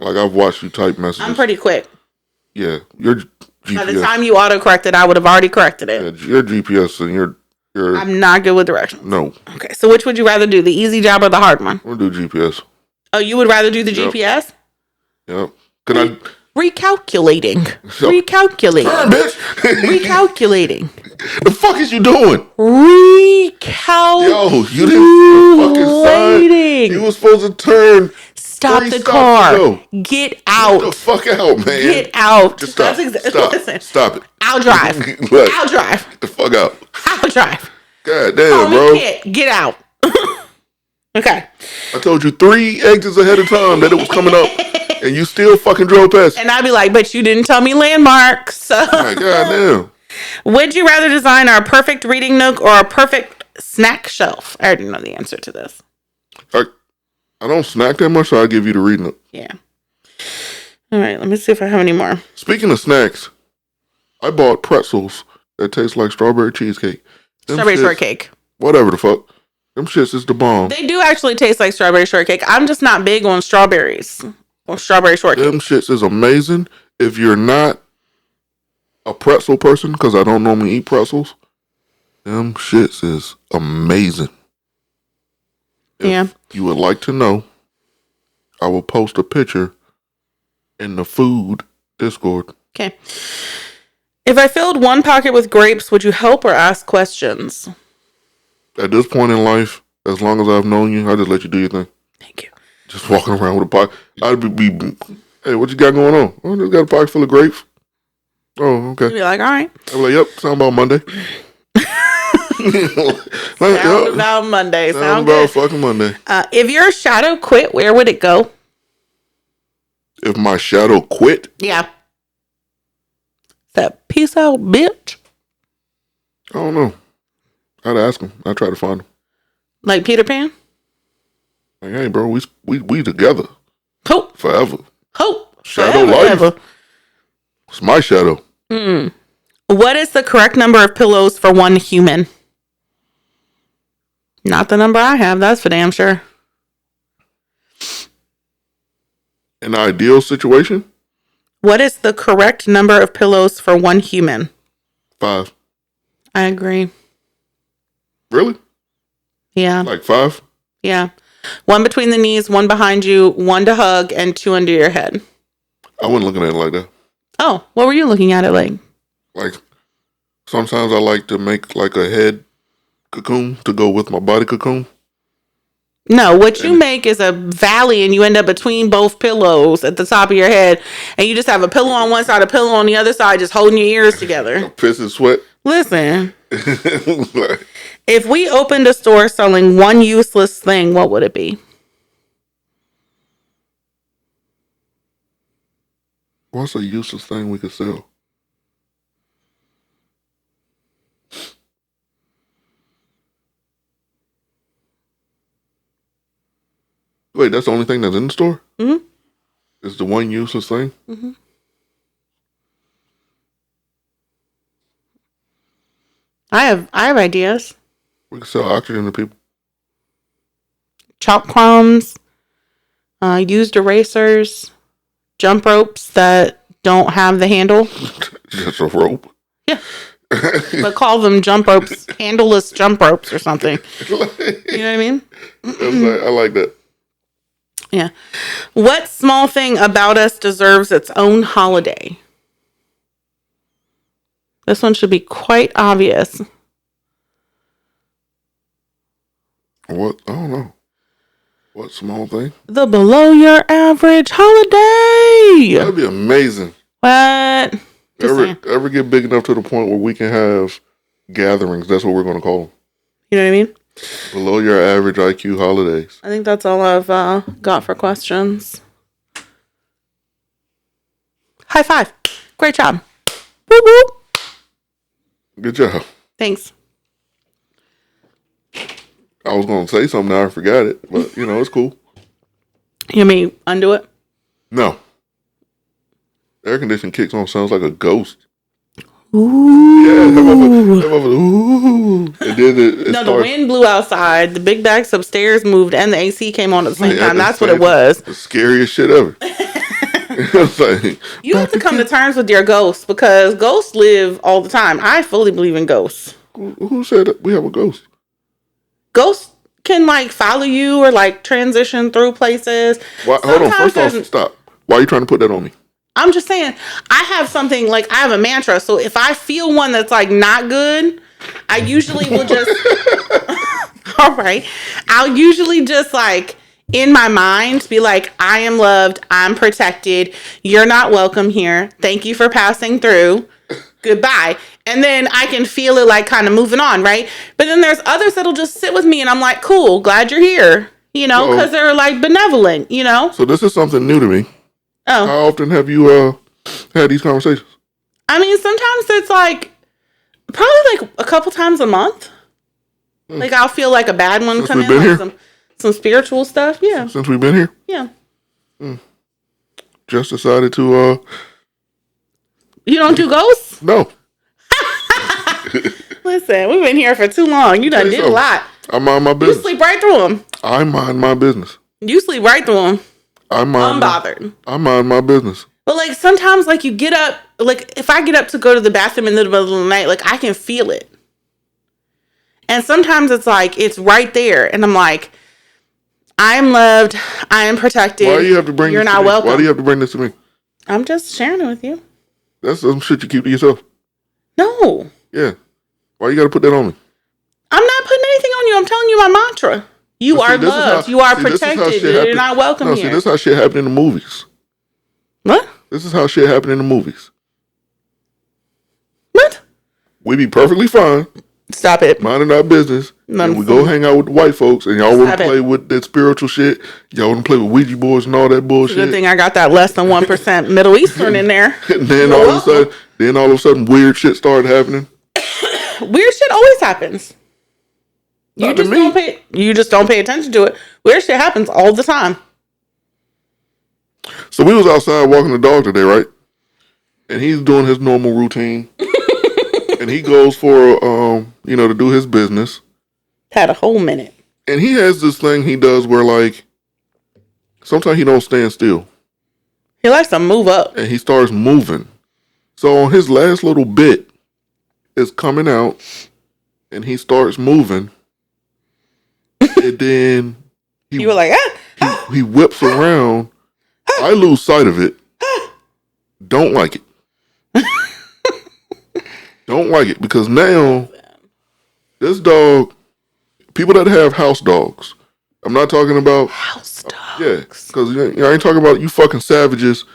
Like, I've watched you type messages. I'm pretty quick. Yeah, your GPS. By the time you autocorrected, I would have already corrected it. Yeah, your GPS and your... I'm not good with directions. No. Okay, so which would you rather do, the easy job or the hard one? We'll do GPS. Oh, you would rather do the GPS? Yep. Can I... Recalculating. Recalculating. Turn, bitch! Recalculating. The fuck is you doing? Recalculating. Yo, you didn't fucking sign. You was supposed to turn. Stop the car. Get out. Get the fuck out, man. Get out. Just stop. Listen. Stop it. I'll drive. Look, I'll drive. Get the fuck out. I'll drive. God damn, Call me bro. Kit. Get out. Okay. I told you 3 exits ahead of time that it was coming up, and you still fucking drove past. And I'd be like, but you didn't tell me landmarks. God damn. Would you rather design a perfect reading nook or a perfect snack shelf? I already know the answer to this. I don't snack that much, so I'll give you the reading nook. Yeah. All right, let me see if I have any more. Speaking of snacks, I bought pretzels that taste like strawberry cheesecake. Strawberry shortcake. Whatever the fuck. Them shits is the bomb. They do actually taste like strawberry shortcake. I'm just not big on strawberries or strawberry shortcake. Them shits is amazing. If you're not a pretzel person, because I don't normally eat pretzels, them shits is amazing. If you would like to know, I will post a picture in the food Discord. Okay. If I filled one pocket with grapes, would you help or ask questions? At this point in life, as long as I've known you, I just let you do your thing. Thank you. Just walking around with a pocket. I'd be hey, what you got going on? Oh, I just got a pocket full of grapes. Oh, okay. You'd be like, all right. I'd be like, yep, sound about Monday. Sound about Monday. Sound about fucking Monday. If your shadow quit, where would it go? If my shadow quit? Yeah. That peace out, bitch. I don't know. I'd ask him. I'd try to find him. Like Peter Pan? Like, hey, bro, we together. Hope. Forever. Hope. Shadow life. It's my shadow. What is the correct number of pillows for one human? Not the number I have, that's for damn sure. An ideal situation? What is the correct number of pillows for one human? 5. I agree. Really? Yeah. Like 5? Yeah. 1 between the knees, 1 behind you, 1 to hug, and 2 under your head. I wasn't looking at it like that. Oh, what were you looking at it like? Like, sometimes I like to make like a head cocoon to go with my body cocoon. No, what you make is a valley and you end up between both pillows at the top of your head. And you just have a pillow on one side, a pillow on the other side, just holding your ears together. Piss and sweat. Listen, if we opened a store selling one useless thing, what would it be? What's a useless thing we could sell? Wait, that's the only thing that's in the store? Mm-hmm. It's the one useless thing? Mm-hmm. I have ideas. We could sell oxygen to people. Chalk crumbs, used erasers, jump ropes that don't have the handle. Just a rope? Yeah. But call them jump ropes, handleless jump ropes or something. You know what I mean? I like that. Yeah. What small thing about us deserves its own holiday? This one should be quite obvious. What? I don't know. What small thing? The below your average holiday. That'd be amazing. What? Ever get big enough to the point where we can have gatherings? That's what we're going to call them. You know what I mean? Below your average IQ holidays. I think that's all I've got for questions. High five. Great job. Woo woo. Good job. Thanks. I was going to say something, now I forgot it. But, it's cool. You mean undo it? No. Air conditioning kicks on, sounds like a ghost. Ooh. Yeah, that motherfucker, ooh. And then it No, starts, the wind blew outside. The big bags upstairs moved, and the AC came on at the same like, time. the That's what it was. The scariest shit ever. It's like, You have to come to terms with your ghosts because ghosts live all the time. I fully believe in ghosts. who said that we have a ghost? Ghosts can like follow you or like transition through places. Why, hold on, Sometimes first off, stop. Why are you trying to put that on me? I'm just saying, I have something like I have a mantra. So if I feel one that's like not good, I usually will just, all right, I'll usually just like in my mind be like, I am loved, I'm protected, you're not welcome here. Thank you for passing through. Goodbye. And then I can feel it like kind of moving on, right? But then there's others that'll just sit with me and I'm like, cool, glad you're here, you know, because they're like benevolent, you know? So this is something new to me. Oh. How often have you had these conversations? I mean, sometimes it's like probably like a couple times a month. Like I'll feel like a bad one come in, like some spiritual stuff. Yeah. Since we've been here? Yeah. Just decided to You don't do ghosts? no. Listen, we've been here for too long. You done did a lot. I mind my You business. sleep right through them. I mind my business. You sleep right through them. I mind Unbothered. I mind my business. But like sometimes like you get up, like if I get up to go to the bathroom in the middle of the night, like I can feel it. And sometimes it's like, it's right there. And I'm like, I am loved. I am protected. Why do you have to bring You're this not to me? welcome. Why do you have to bring this to me? I'm just sharing it with you. That's some shit you keep to yourself. No. Yeah. Why you got to put that on me? I'm not putting anything on you. I'm telling you my mantra. You are loved. You are protected. You're not welcome here. See, this is how shit happen in the movies. What? This is how shit happen in the movies. What? We be perfectly fine. Stop it. Minding our business. And we go hang out with the white folks and y'all want to play with that spiritual shit. Y'all want to play with Ouija boards and all that bullshit. Good thing I got that less than 1% Middle Eastern in there. And then all of a sudden weird shit started happening. Weird shit always happens. You just don't pay attention to it. Weird shit happens all the time. So we was outside walking the dog today, right? And he's doing his normal routine. And he goes for to do his business. Had a whole minute. And he has this thing he does where like sometimes he don't stand still. He likes to move up. And he starts moving. So on his last little bit is coming out and he starts moving. And then you were like, he whips around. I lose sight of it. Don't like it. Don't like it because now this dog, people that have house dogs, I'm not talking about house dogs. Yeah, because I ain't talking about you fucking savages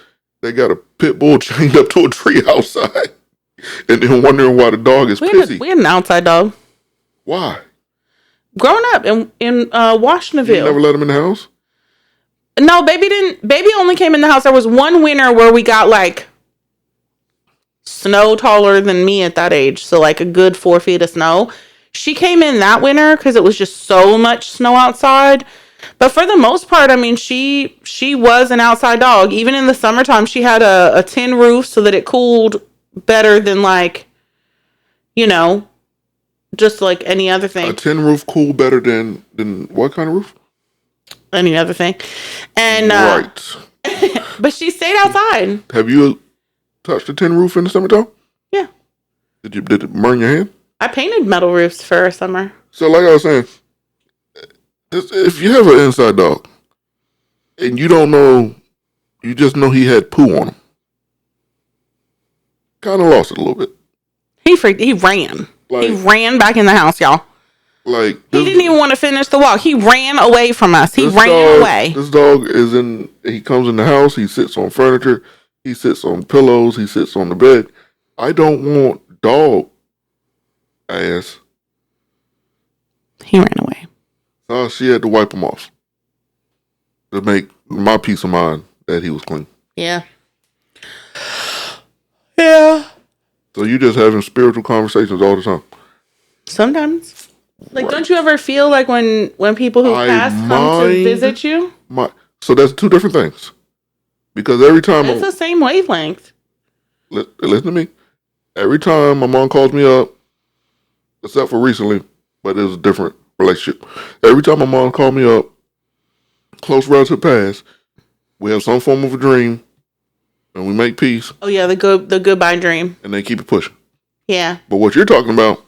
that got a pit bull chained up to a tree outside and then wondering why the dog is pissy. We had an outside dog. Why? Growing up in Washingtonville. You never let him in the house? No, baby only came in the house. There was one winter where we got like snow taller than me at that age. So like a good 4 feet of snow. She came in that winter because it was just so much snow outside. But for the most part, I mean, she was an outside dog. Even in the summertime, she had a tin roof so that it cooled better than like, just like any other thing. A tin roof cool better than what kind of roof? Any other thing. And right. But she stayed outside. Have you touched a tin roof in the summertime? Yeah. Did it burn your hand? I painted metal roofs for summer. So like I was saying, if you have an inside dog and you don't know, you just know he had poo on him, kind of lost it a little bit. He ran. He ran back in the house, y'all. Like he didn't even want to finish the walk. He ran away from us. He ran away. This dog he comes in the house, he sits on furniture, he sits on pillows, he sits on the bed. I don't want dog ass. He ran away. So she had to wipe him off to make my peace of mind that he was clean. Yeah. Yeah. So you just having spiritual conversations all the time? Sometimes. Like, don't you ever feel like when people who pass come to visit you? So that's two different things. Because every time it's the same wavelength. Listen to me. Every time my mom calls me up, except for recently, but it was a different relationship. Every time my mom called me up, close relative pass, we have some form of a dream, and we make peace. Oh yeah, the goodbye dream. And they keep it pushing. Yeah. But what you're talking about,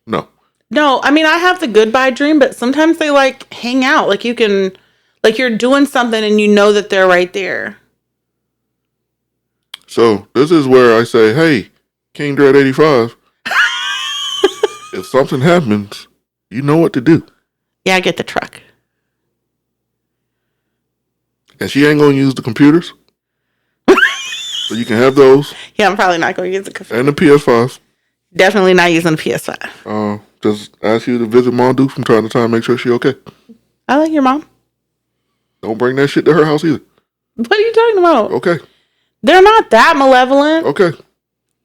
no. No, I mean I have the goodbye dream, but sometimes they like hang out. Like you can, like you're doing something and you know that they're right there. So this is where I say, hey, King Dread 85, if something happens, you know what to do. Yeah, I get the truck. And she ain't gonna use the computers. So you can have those. Yeah, I'm probably not going to use the computer. And the PS5. Definitely not using the PS5. Just ask you to visit Mom Duke from time to time, make sure she okay. I like your mom. Don't bring that shit to her house either. What are you talking about? Okay. They're not that malevolent. Okay.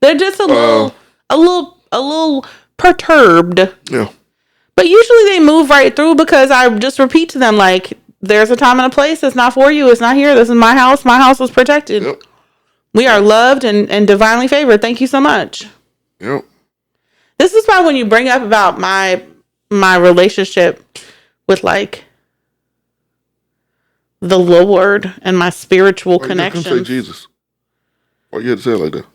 They're just a little perturbed. Yeah. But usually they move right through because I just repeat to them like, there's a time and a place. It's not for you. It's not here. This is my house. My house is protected. Yep. We are loved and divinely favored. Thank you so much. Yep. This is why when you bring up about my relationship with like the Lord and my spiritual connections. You say Jesus. Why you had to say it like that?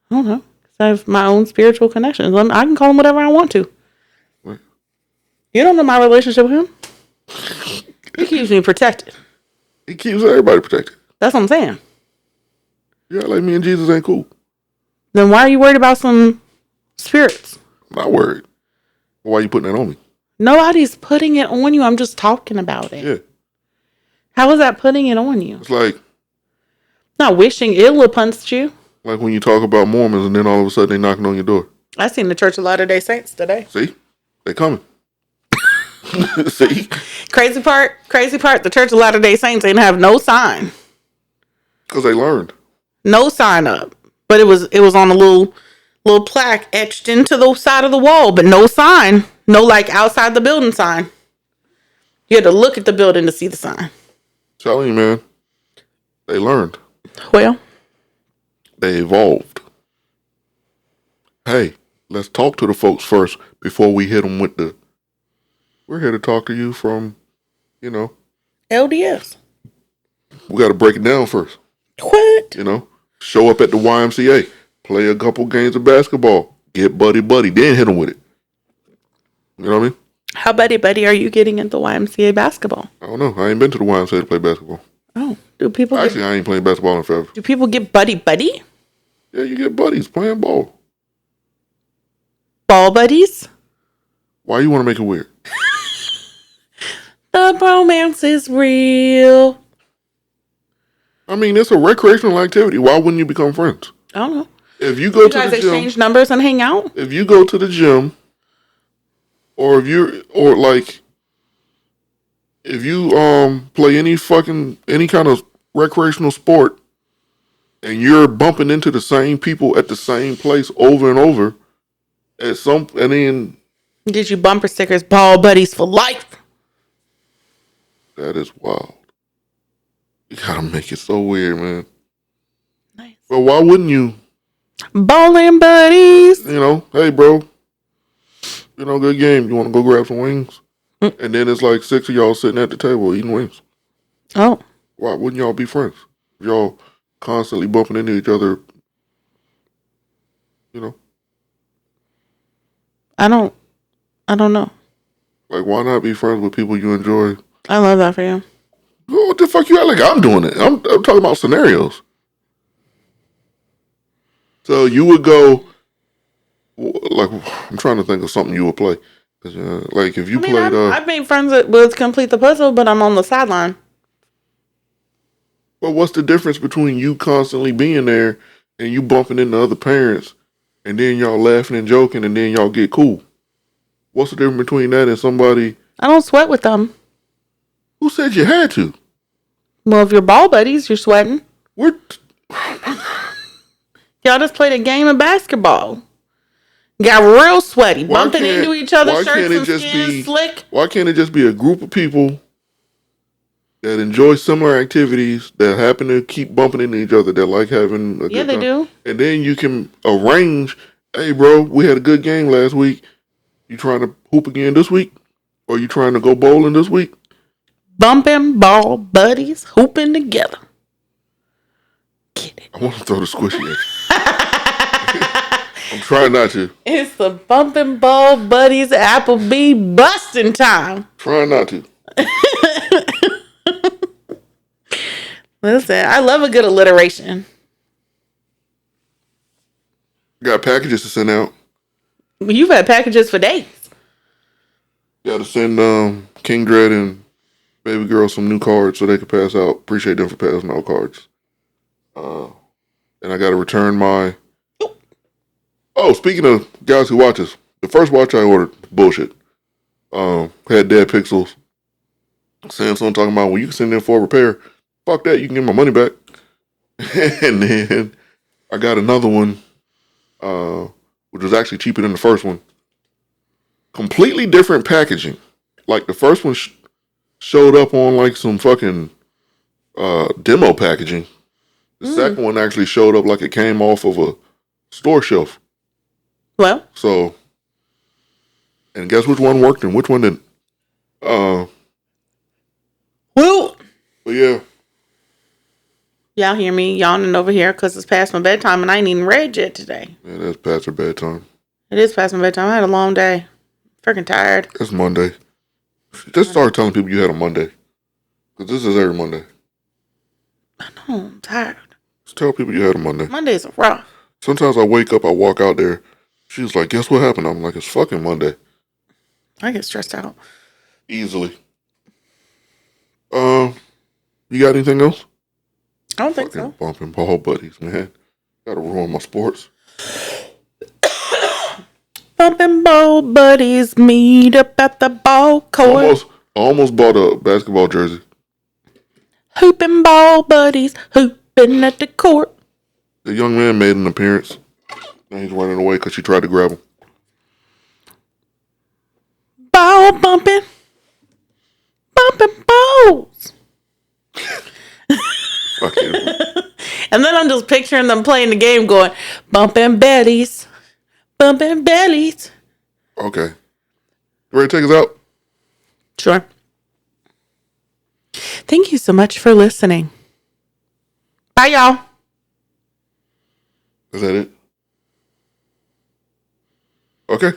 I don't know. 'Cause I have my own spiritual connections. I can call him whatever I want to. Right. You don't know my relationship with him? He keeps me protected. He keeps everybody protected. That's what I'm saying. Yeah, like me and Jesus ain't cool. Then why are you worried about some spirits? I'm not worried. Why you putting that on me? Nobody's putting it on you. I'm just talking about it. Yeah. How is that putting it on you? It's like Not wishing ill upon you. like when you talk about Mormons and then all of a sudden they knocking on your door. I seen the Church of Latter-day Saints today. See? They coming. See? Crazy part, the Church of Latter-day Saints didn't have no sign. Because they learned. No sign up. But it was on a little plaque etched into the side of the wall, but no sign. No like outside the building sign. You had to look at the building to see the sign. Telling you, man. They learned. Well, They evolved. Hey, let's talk to the folks first before we hit them with the... We're here to talk to you from, LDS. we got to break it down first. What? Show up at the YMCA, play a couple games of basketball, get buddy, then hit them with it. You know what I mean? How buddy are you getting into YMCA basketball? I don't know. I ain't been to the YMCA to play basketball. Oh, do people Actually, I ain't playing basketball in forever. do people get buddy? Yeah, you get buddies playing ball. Ball buddies? Why you want to make it weird? The bromance is real. I mean, it's a recreational activity. Why wouldn't you become friends? I don't know. If you go You to guys the gym, exchange numbers and hang out? if you go to the gym, or if you play any kind of recreational sport, and you're bumping into the same people at the same place over and over, and then Did you bumper stickers, ball buddies for life? that is wild. You gotta make it so weird, man. Nice. But why wouldn't you? Bowling buddies. Hey, bro. Good game. You want to go grab some wings? And then it's like 6 of y'all sitting at the table eating wings. Oh. Why wouldn't y'all be friends? If y'all constantly bumping into each other, I don't know. Like, why not be friends with people you enjoy? I love that for you. Oh, what the fuck you act like I'm doing it? I'm talking about scenarios. So you would go, like, I'm trying to think of something you would play. Like, if you played... I've made friends with Complete the Puzzle, but I'm on the sideline. But what's the difference between you constantly being there and you bumping into other parents and then y'all laughing and joking and then y'all get cool? What's the difference between that and somebody... I don't sweat with them. Who said you had to? Well, if you're ball buddies, you're sweating. We're... Y'all just played a game of basketball. Got real sweaty, bumping into each other's shirts and skin slick. Why can't it just be a group of people that enjoy similar activities, that happen to keep bumping into each other, that like having a good they time. do. And then you can arrange, hey, bro, we had a good game last week. You trying to hoop again this week? Or you trying to go bowling this week? Bumping ball buddies hooping together. Get it. I want to throw the squishy at you. I'm trying not to. It's the bumping ball buddies Applebee busting time. Trying not to. Listen, I love a good alliteration. Got packages to send out. You've had packages for days. Got to send King Dread and Baby Girl some new cards so they can pass out. Appreciate them for passing out cards. And I got to return my... Oh, speaking of Galaxy watches, the first watch I ordered, bullshit. Had dead pixels. Samsung talking about, well, you can send in for a repair. Fuck that, you can get my money back. And then I got another one, which was actually cheaper than the first one. Completely different packaging. Like the first one showed up on like some fucking demo packaging. The second one actually showed up like it came off of a store shelf. Well. So, and guess which one worked and which one didn't? Well. But yeah. Y'all hear me yawning over here because it's past my bedtime and I ain't even read yet today. Yeah, that's past her bedtime. It is past my bedtime. I had a long day. Freaking tired. It's Monday. Just start telling people you had a Monday. Because this is every Monday. I know, I'm tired. Just tell people you had a Monday. Mondays are rough. Sometimes I wake up, I walk out there. She's like, guess what happened? I'm like, it's fucking Monday. I get stressed out. Easily. You got anything else? I don't think Fucking so. bumping ball buddies, man. Gotta ruin my sports. Bumping ball buddies meet up at the ball court. Almost bought a basketball jersey. Hooping ball buddies hooping at the court. The young man made an appearance. And he's running away because she tried to grab him. Ball bumping. Bumping balls. And then I'm just picturing them playing the game going, bumping bellies. Bumping bellies. Okay. You ready to take us out? Sure. Thank you so much for listening. Bye, y'all. Is that it? Okay.